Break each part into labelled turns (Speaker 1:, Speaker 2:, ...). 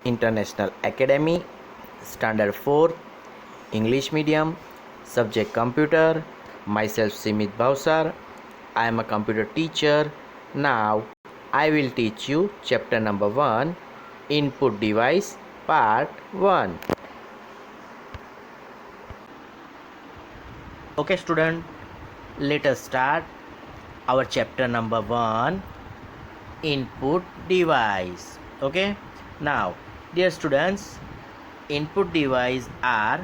Speaker 1: International Academy, Standard 4, English Medium, Subject Computer. Myself Simit Bhavsar. I am a computer teacher. Now I will teach you chapter number 1, Input Device, part 1. Okay student, let us start our chapter number 1, Input Device. Okay, now dear students, input device are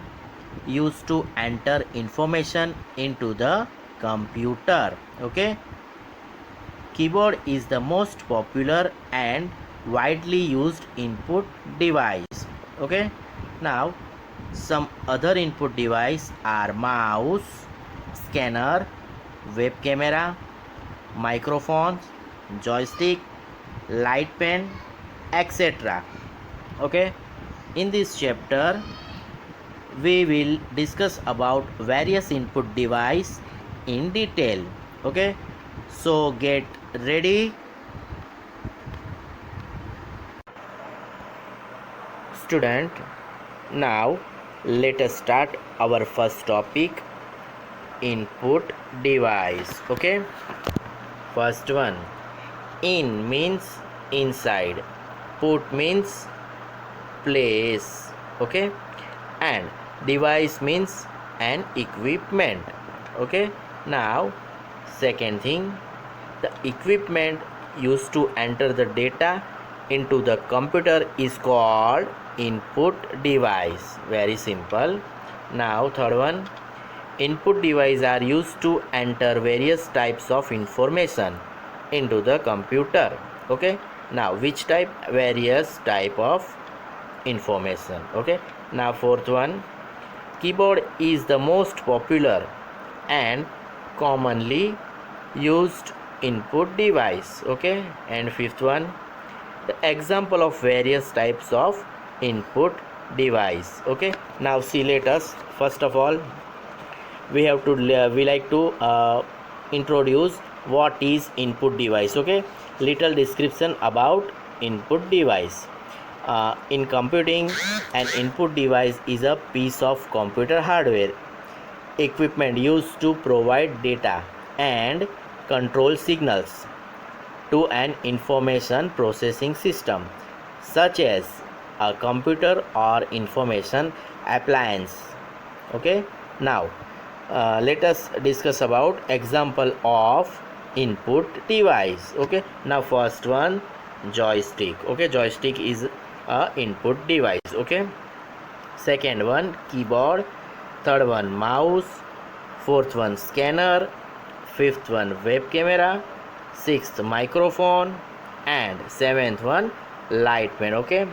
Speaker 1: used to enter information into the computer. Okay, keyboard is the most popular and widely used input device. Okay, now some other input device are mouse, scanner, web camera, microphones, joystick, light pen, etc. Okay, in this chapter we will discuss about various input device in detail. Okay, so get ready student. Now let us start our first topic, input device. Okay, first one, in means inside, put means place. Okay, and device means an equipment. Okay, now second thing, the equipment used to enter the data into the computer is called input device. Very simple. Now third one, input device are used to enter various types of information into the computer. Okay, now which type? Various type of information. Okay, now fourth one, keyboard is the most popular and commonly used input device. Okay, and fifth one, the example of various types of input device. Okay, now see, let us first of all we like to introduce what is input device. Okay, little description about input device. In computing, an input device is a piece of computer hardware equipment used to provide data and control signals to an information processing system such as a computer or information appliance. Okay, now let us discuss about example of input device. Okay, now first one, joystick. Okay, joystick is a input device. Okay, second one, keyboard. Third one, mouse. Fourth one, scanner. Fifth one, web camera. Sixth, microphone. And seventh one, light pen. Okay,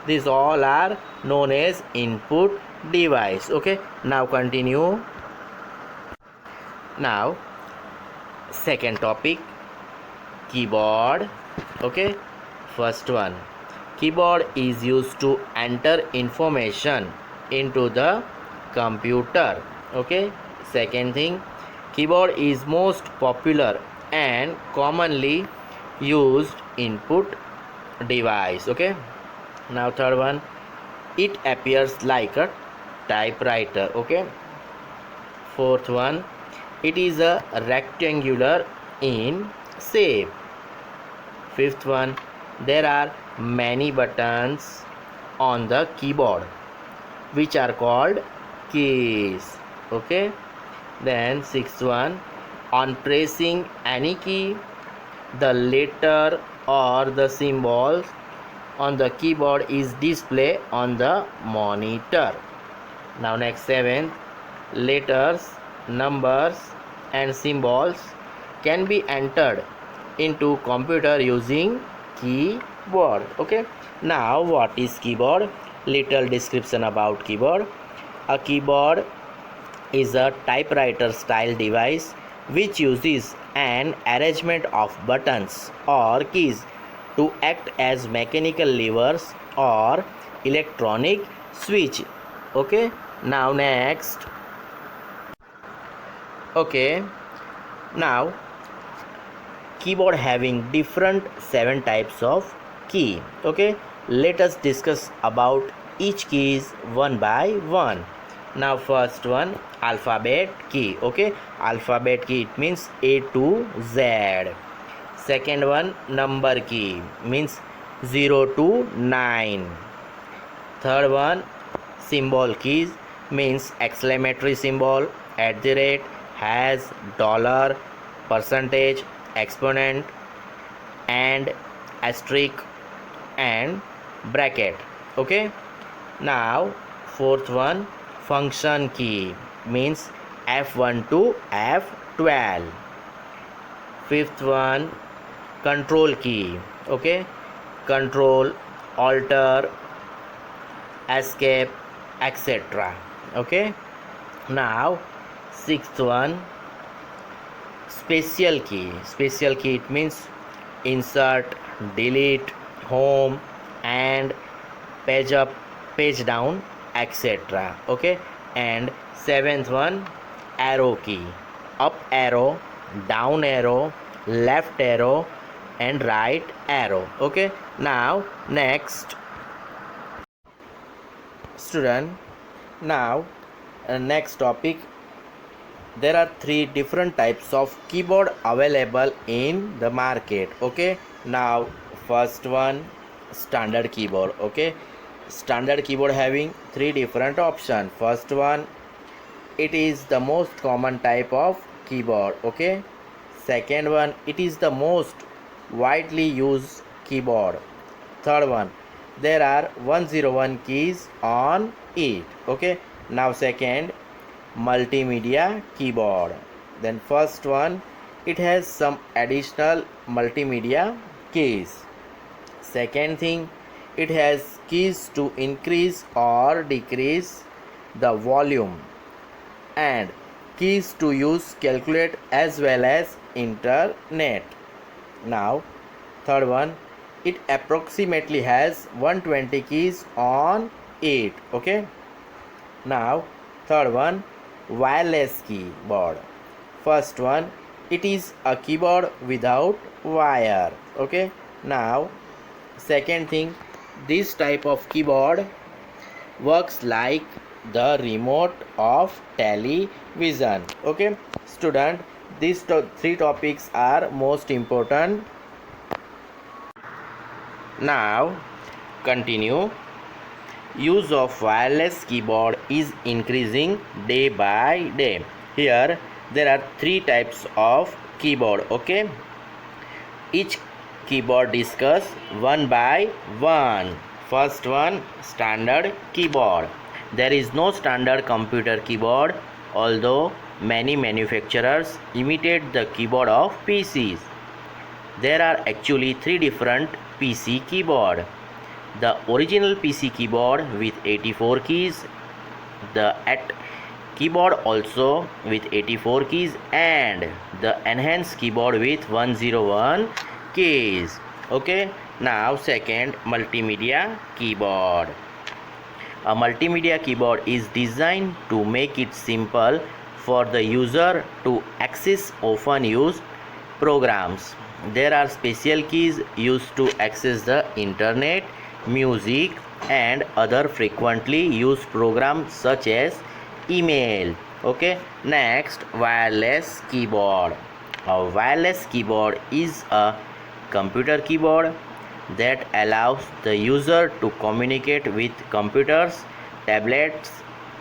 Speaker 1: these all are known as input device. Okay, now continue. Now second topic, keyboard. Okay, first one, keyboard is used to enter information into the computer. Okay, second thing, keyboard is most popular and commonly used input device. Okay, now third one, it appears like a typewriter. Okay, fourth one, it is a rectangular in shape. Fifth one, there are many buttons on the keyboard which are called keys. Okay, then sixth one, on pressing any key, the letter or the symbols on the keyboard is displayed on the monitor. Now next, seventh, letters, numbers and symbols can be entered into computer using keyboard. Okay, now what is keyboard? Little description about keyboard. A keyboard is a typewriter style device which uses an arrangement of buttons or keys to act as mechanical levers or electronic switch. Okay, now next. Okay, now keyboard having different 7 types of key. Okay, let us discuss about each keys one by one. Now first one, alphabet key. Okay, alphabet key, it means A to Z. Second one, number key, means 0 to 9. Third one, symbol keys, means exclamatory symbol, at the rate, has, dollar, percentage, exponent, and asterisk and bracket. Okay, now fourth one, function key, means F1 to F12. Fifth one, control key. Okay, control, alter, escape, etc. Okay, now sixth one, special key. Special key, it means insert, delete, home, and page up, page down, etc. Okay, and seventh one, arrow key, up arrow, down arrow, left arrow, and right arrow. Okay, now next, student, now next topic, there are three different types of keyboard available in the market. Okay, now first one, standard keyboard. Okay, standard keyboard having three different options. First one, it is the most common type of keyboard. Okay, second one, it is the most widely used keyboard. Third one, there are 101 keys on it. Okay, now second, multimedia keyboard. Then first one, it has some additional multimedia keys. Second thing, it has keys to increase or decrease the volume, and keys to use calculate as well as internet. Now third one, it approximately has 120 keys on it. Okay, now third one, wireless keyboard. First one, it is a keyboard without wire. Okay, now second thing, this type of keyboard works like the remote of television. Okay, student, these three topics are most important. Now continue. Use of wireless keyboard is increasing day by day. Here there are three types of keyboard. Okay, each keyboard discuss one by one. First one, standard keyboard. There is no standard computer keyboard, although many manufacturers imitate the keyboard of PCs. There are actually three different PC keyboard. The original PC keyboard with 84 keys, the AT keyboard also with 84 keys, and the enhanced keyboard with 101 keys. Okay, now second, multimedia keyboard. A multimedia keyboard is designed to make it simple for the user to access often used programs. There are special keys used to access the internet, music, and other frequently used programs such as email. Okay, next, wireless keyboard. A wireless keyboard is a computer keyboard that allows the user to communicate with computers, tablets,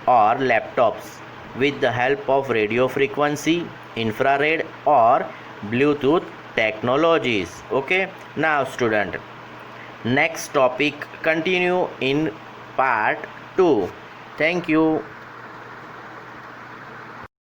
Speaker 1: or laptops with the help of radio frequency, infrared, or Bluetooth technologies. Okay, now student, next topic continue in part 2. Thank you.